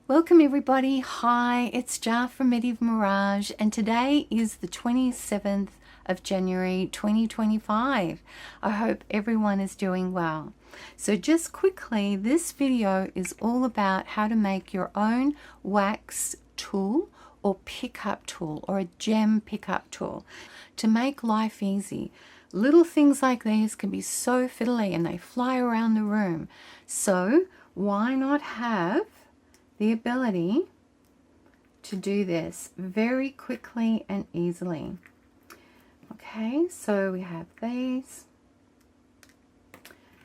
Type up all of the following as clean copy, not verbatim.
Welcome everybody. Hi, it's Jarf from Medieval Mirage, and today is the 27th of January 2025. I hope everyone is doing well. So just quickly, this video is all about how to make your own wax tool or pickup tool or a gem pickup tool to make life easy. Little things like these can be so fiddly and they fly around the room. So why not have the ability to do this very quickly and easily? Okay, so we have these,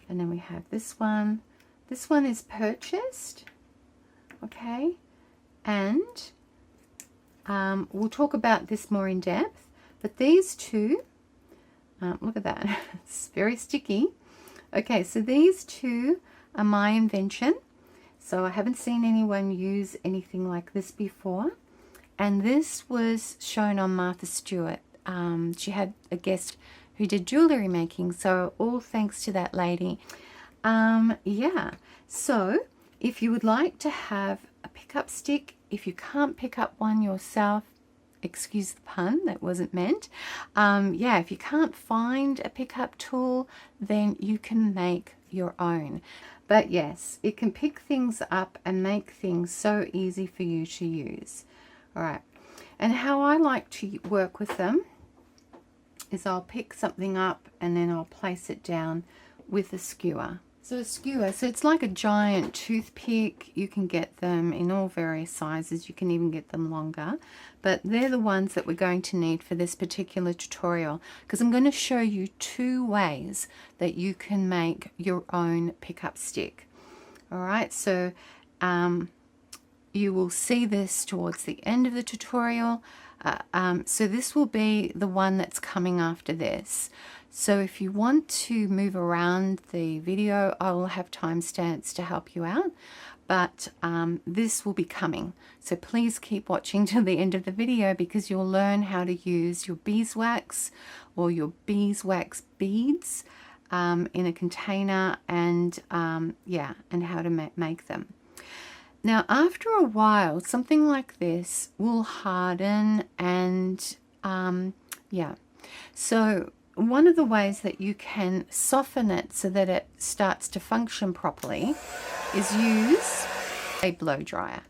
and then we have this one. This one is purchased, okay, and we'll talk about this more in depth, but these two, look at that, it's very sticky. Okay, so these two are my invention. So I haven't seen anyone use anything like this before. And this was shown on Martha Stewart. She had a guest who did jewellery making. So all thanks to that lady. Yeah. So if you would like to have a pickup stick, if you can't pick up one yourself, excuse the pun, that wasn't meant. Yeah, if you can't find a pickup tool, then you can make your own. But yes, it can pick things up and make things so easy for you to use. All right, and how I like to work with them is I'll pick something up and then I'll place it down with a skewer. So a skewer, so it's like a giant toothpick. You can get them in all various sizes. You can even get them longer, but they're the ones that we're going to need for this particular tutorial, because I'm going to show you two ways that you can make your own pickup stick. All right, so you will see this towards the end of the tutorial. So this will be the one that's coming after this. So if you want to move around the video, I will have timestamps to help you out, but this will be coming. So please keep watching till the end of the video, because you'll learn how to use your beeswax or your beeswax beads in a container, and yeah, and how to make them. Now, after a while, something like this will harden, and yeah, so one of the ways that you can soften it so that it starts to function properly is use a blow dryer.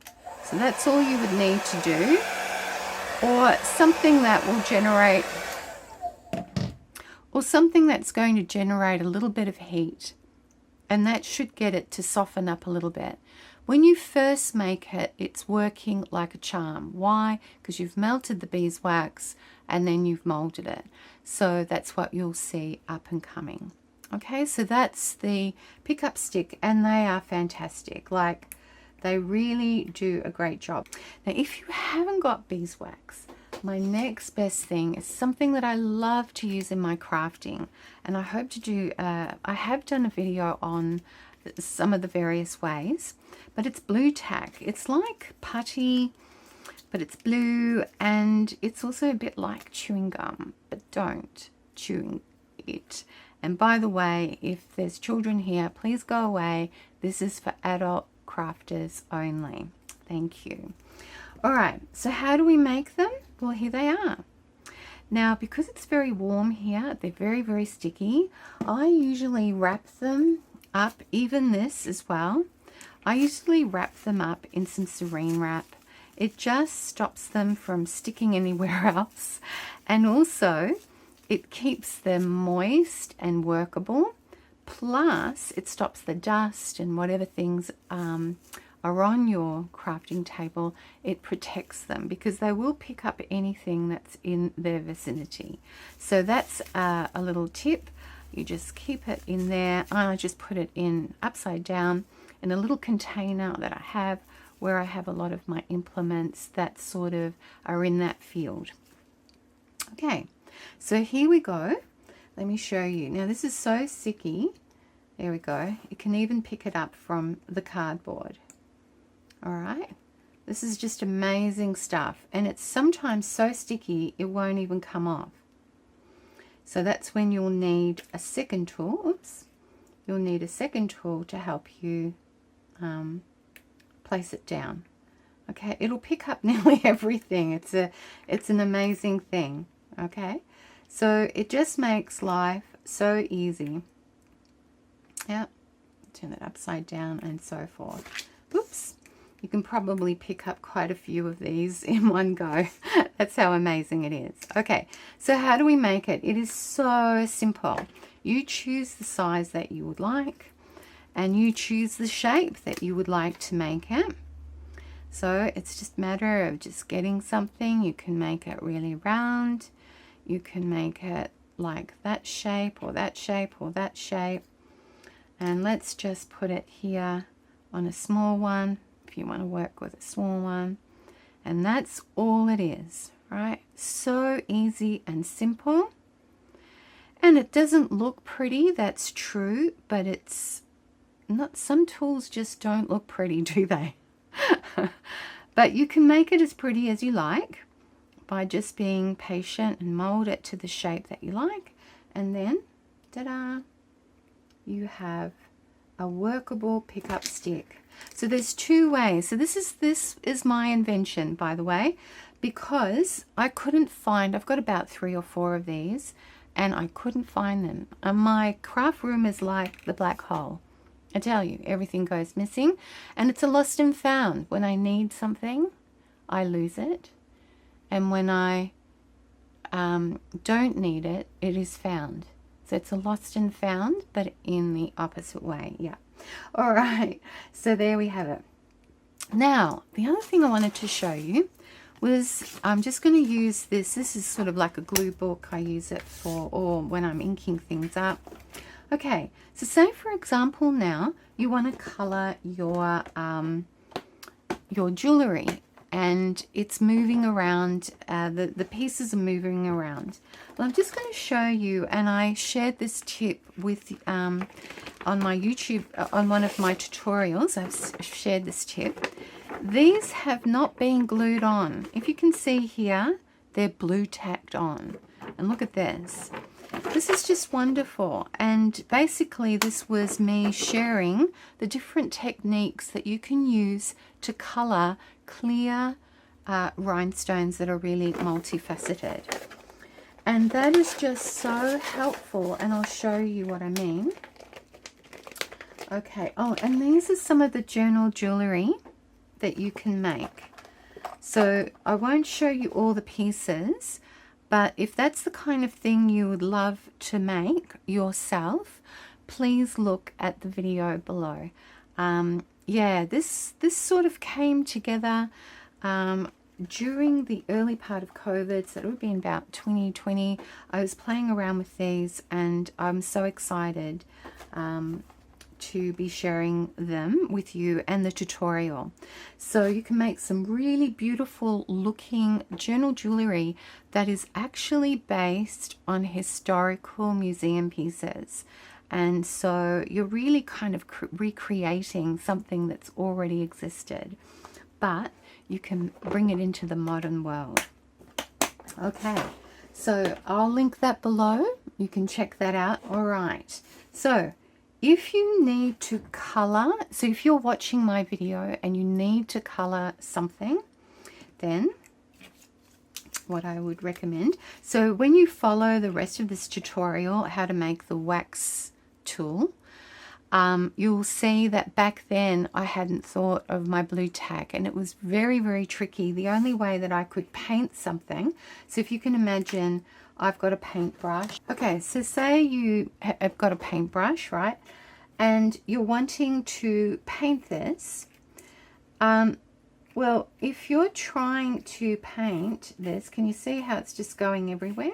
So that's all you would need to do, or something that will generate, or something that's going to generate a little bit of heat, and that should get it to soften up a little bit. When you first make it, it's working like a charm. Why? Because you've melted the beeswax and then you've molded it. So that's what you'll see up and coming. Okay, so that's the pickup stick, and they are fantastic. Like, they really do a great job. Now, if you haven't got beeswax, my next best thing is something that I love to use in my crafting, and I hope to do, I have done a video on some of the various ways, but it's Blu Tack. It's like putty, but it's blue, and it's also a bit like chewing gum, but don't chew it. And by the way, if there's children here, please go away. This is for adult crafters only. Thank you. All right, so how do we make them? Well, here they are. Now, because it's very warm here, they're very, very sticky. I usually wrap them up, even this as well. I usually wrap them up in some saran wrap. It just stops them from sticking anywhere else, and also it keeps them moist and workable. Plus, it stops the dust and whatever things are on your crafting table. It protects them, because they will pick up anything that's in their vicinity. So that's a little tip. You just keep it in there. I just put it in upside down in a little container that I have, where I have a lot of my implements that sort of are in that field. Okay, so here we go. Let me show you. Now, this is so sticky. There we go. You can even pick it up from the cardboard. All right. This is just amazing stuff. And it's sometimes so sticky, it won't even come off. So that's when you'll need a second tool. Oops. You'll need a second tool to help you place it down. Okay, it'll pick up nearly everything. It's an amazing thing. Okay, so it just makes life so easy. Yeah, turn it upside down and so forth. Oops, you can probably pick up quite a few of these in one go. That's how amazing it is. Okay, so how do we make it? It is so simple. You choose the size that you would like, and you choose the shape that you would like to make it. So it's just a matter of just getting something. You can make it really round. You can make it like that shape or that shape or that shape. And let's just put it here on a small one if you want to work with a small one. And that's all it is, right? So easy and simple. And it doesn't look pretty, that's true, but it's not, some tools just don't look pretty, do they? But you can make it as pretty as you like by just being patient and mold it to the shape that you like, and then ta-da, you have a workable pickup stick. So there's two ways. So this is my invention, by the way, because I couldn't find, I've got about 3 or 4 of these and I couldn't find them. And my craft room is like the black hole. I tell you, everything goes missing, and it's a lost and found. When I need something, I lose it, and when I don't need it, it is found. So it's a lost and found, but in the opposite way. Yeah. All right. So there we have it. Now, the other thing I wanted to show you was, I'm just going to use this. This is sort of like a glue book. I use it for, or when I'm inking things up. Okay, so say for example now you want to color your jewellery, and it's moving around, the pieces are moving around. Well, I'm just going to show you, and I shared this tip with on my YouTube, on one of my tutorials. I've shared this tip. These have not been glued on. If you can see here, they're Blu Tacked on. And look at this. This is just wonderful, and basically this was me sharing the different techniques that you can use to color clear rhinestones that are really multifaceted. And that is just so helpful, and I'll show you what I mean. Okay, oh, and these are some of the journal jewellery that you can make. So I won't show you all the pieces, but if that's the kind of thing you would love to make yourself, please look at the video below. Yeah, this sort of came together during the early part of COVID, so it would have been about 2020. I was playing around with these, and I'm so excited to be sharing them with you and the tutorial. So you can make some really beautiful looking journal jewellery that is actually based on historical museum pieces. And so you're really kind of recreating something that's already existed, but you can bring it into the modern world. Okay, so I'll link that below. You can check that out. All right, so if you need to color, so if you're watching my video and you need to color something, then what I would recommend, so when you follow the rest of this tutorial, how to make the wax tool, you'll see that back then I hadn't thought of my Blu Tack, and it was very, very tricky. The only way that I could paint something, so if you can imagine, I've got a paintbrush. Okay, so say you have got a paintbrush, right? And you're wanting to paint this. Well, if you're trying to paint this, can you see how it's just going everywhere?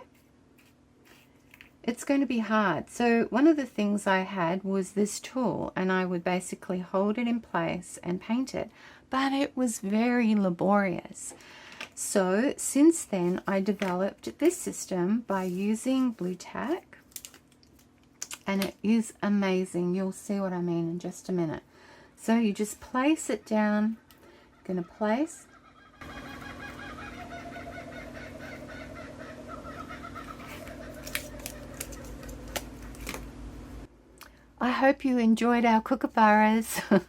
It's going to be hard. So one of the things I had was this tool, and I would basically hold it in place and paint it, but it was very laborious. So since then I developed this system by using Blu Tack, and it is amazing. You'll see what I mean in just a minute. So you just place it down. I'm going to place. I hope you enjoyed our kookaburras.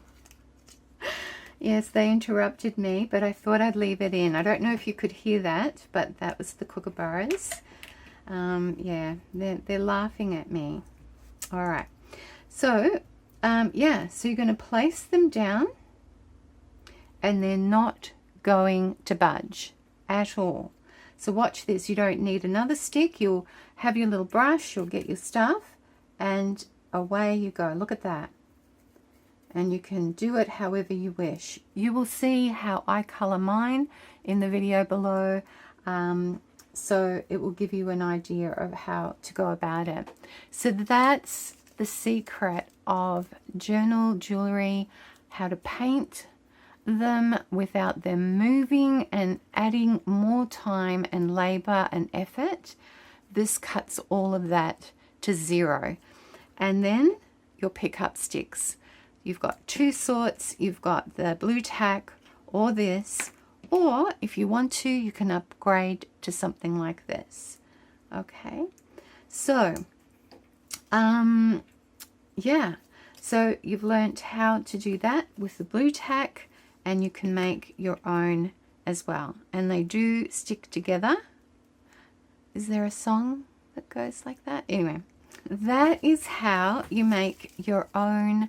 Yes, they interrupted me, but I thought I'd leave it in. I don't know if you could hear that, but that was the kookaburras. Yeah, they're laughing at me. All right. So, yeah, so you're going to place them down, and they're not going to budge at all. So watch this. You don't need another stick. You'll have your little brush, you'll get your stuff, and away you go. Look at that. And you can do it however you wish. You will see how I color mine in the video below, so it will give you an idea of how to go about it. So that's the secret of journal jewelry, how to paint them without them moving and adding more time and labor and effort. This cuts all of that to zero. And then your pickup sticks. You've got two sorts. You've got the Blu Tack or this, or if you want to, you can upgrade to something like this. Okay, so yeah, so you've learnt how to do that with the Blu Tack, and you can make your own as well, and they do stick together. Is there a song that goes like that? Anyway, that is how you make your own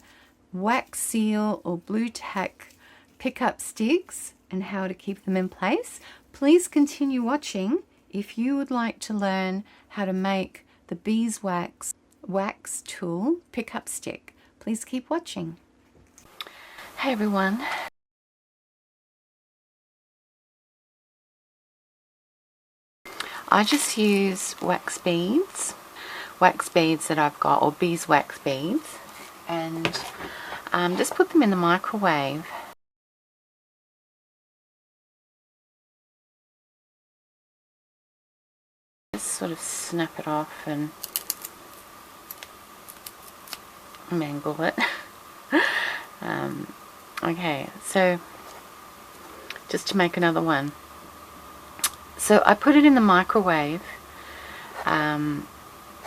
wax seal or Blu Tack pickup sticks and how to keep them in place. Please continue watching if you would like to learn how to make the beeswax wax tool pickup stick. Please keep watching. Hey everyone. I just use wax beads that I've got, or beeswax beads, and just put them in the microwave. Just sort of snap it off and mangle it. Okay, so just to make another one. So I put it in the microwave,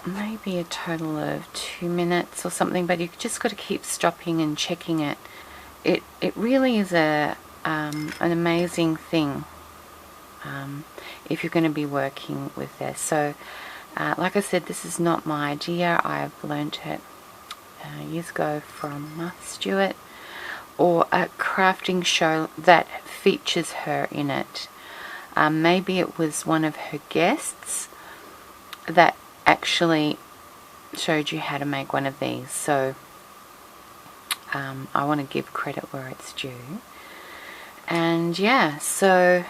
maybe a total of 2 minutes or something, but you've just got to keep stopping and checking it. It really is an amazing thing if you're going to be working with this. So like I said, this is not my idea. I've learned it years ago from Martha Stewart, or a crafting show that features her in it. Maybe it was one of her guests that actually showed you how to make one of these. So I want to give credit where it's due. And yeah, so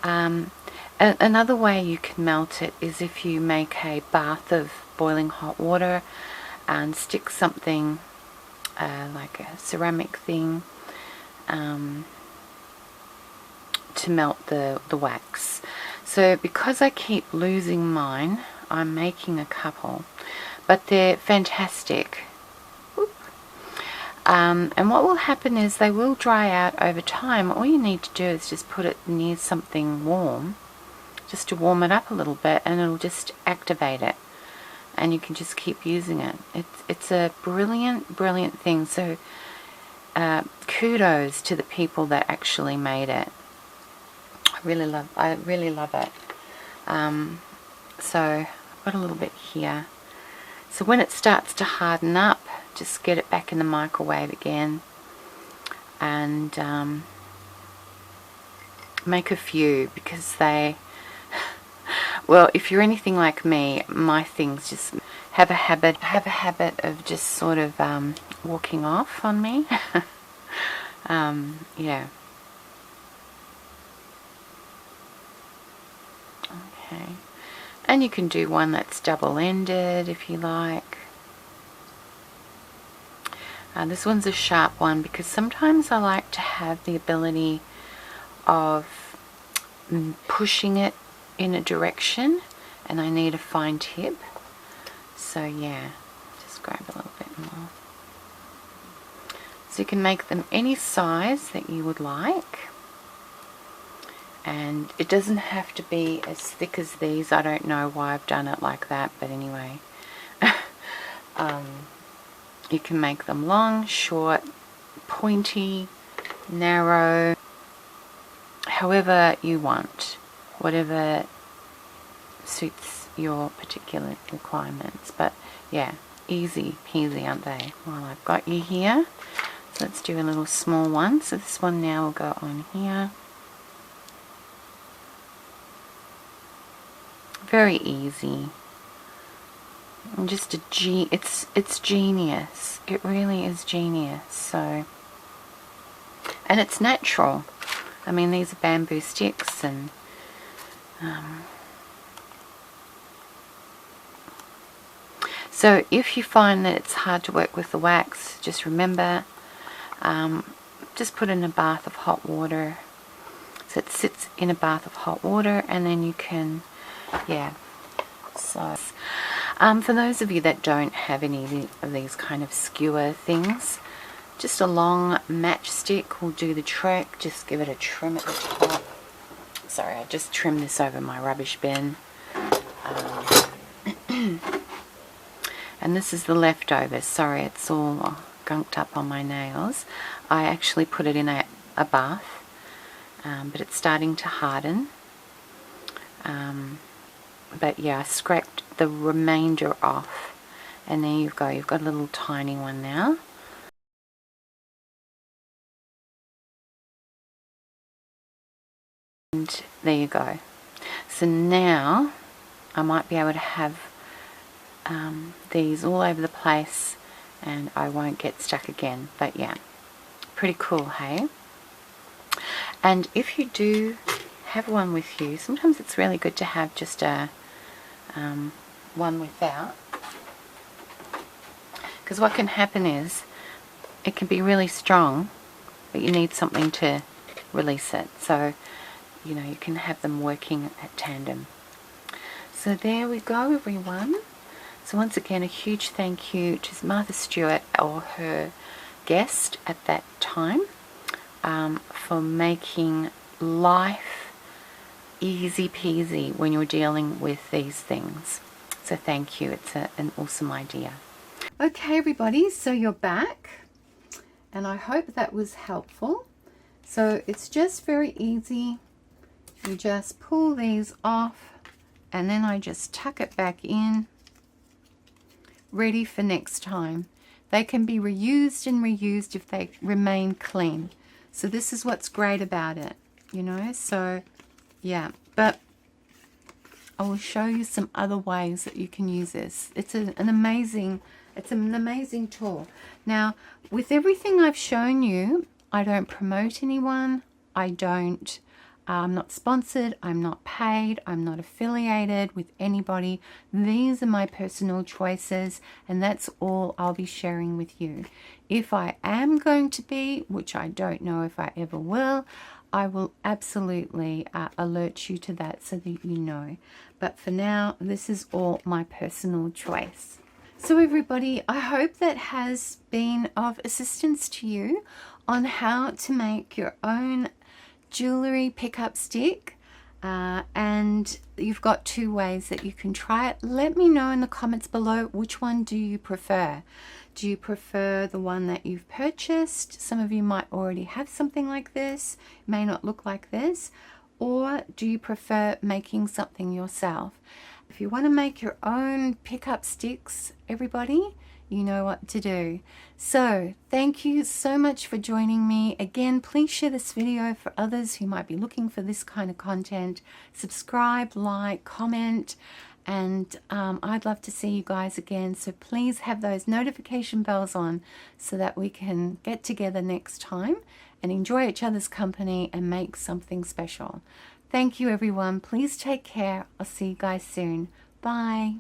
another way you can melt it is if you make a bath of boiling hot water and stick something like a ceramic thing to melt the wax. So because I keep losing mine, I'm making a couple, but they're fantastic. And what will happen is they will dry out over time. All you need to do is just put it near something warm, just to warm it up a little bit, and it'll just activate it, and you can just keep using it. It's a brilliant thing. So kudos to the people that actually made it. I really love it. So I've got a little bit here. So when it starts to harden up, just get it back in the microwave again, and make a few, because they, well, if you're anything like me, my things just have a habit of just sort of walking off on me. Yeah. Okay, and you can do one that's double-ended if you like. This one's a sharp one because sometimes I like to have the ability of pushing it in a direction, and I need a fine tip. So yeah, just grab a little bit more. So you can make them any size that you would like. And it doesn't have to be as thick as these. I don't know why I've done it like that, but anyway. You can make them long, short, pointy, narrow, however you want, whatever suits your particular requirements. But yeah, easy peasy, aren't they? Well, I've got you here, so let's do a little small one. So this one now will go on here. Very easy. And just it's genius. It really is genius. So, and it's natural. I mean, these are bamboo sticks, and so if you find that it's hard to work with the wax, just remember, just put it in a bath of hot water. So it sits in a bath of hot water, and then you can, yeah. So for those of you that don't have any of these kind of skewer things, just a long matchstick will do the trick. Just give it a trim at the top. Sorry, I just trimmed this over my rubbish bin. And this is the leftovers. Sorry, it's all gunked up on my nails. I actually put it in a bath, but it's starting to harden. But yeah, I scraped the remainder off, and there you go. You've got a little tiny one now. And there you go. So now I might be able to have these all over the place, and I won't get stuck again. But yeah, pretty cool, hey? And if you do have one with you, sometimes it's really good to have just a one without, because what can happen is it can be really strong, but you need something to release it. So you know, you can have them working at tandem. So there we go, everyone. So once again, a huge thank you to Martha Stewart, or her guest at that time, for making life easy peasy when you're dealing with these things. So thank you. It's an awesome idea. Okay, everybody, so you're back, and I hope that was helpful. So it's just very easy. You just pull these off, and then I just tuck it back in, ready for next time. They can be reused and reused if they remain clean. So this is what's great about it, you know. So yeah, but I will show you some other ways that you can use this. It's an amazing tool. Now, with everything I've shown you, I don't promote anyone. I'm not sponsored, I'm not paid, I'm not affiliated with anybody. These are my personal choices, and that's all I'll be sharing with you. If I am going to be, which I don't know if I ever will, I will absolutely alert you to that so that you know. But for now, this is all my personal choice. So everybody, I hope that has been of assistance to you on how to make your own jewelry pickup stick, and you've got two ways that you can try it. Let me know in the comments below, which one do you prefer? Do you prefer the one that you've purchased? Some of you might already have something like this, it may not look like this. Or do you prefer making something yourself? If you want to make your own pickup sticks, everybody, you know what to do. So thank you so much for joining me. Again, please share this video for others who might be looking for this kind of content. Subscribe, like, comment, and I'd love to see you guys again. So please have those notification bells on so that we can get together next time and enjoy each other's company and make something special. Thank you, everyone. Please take care. I'll see you guys soon. Bye.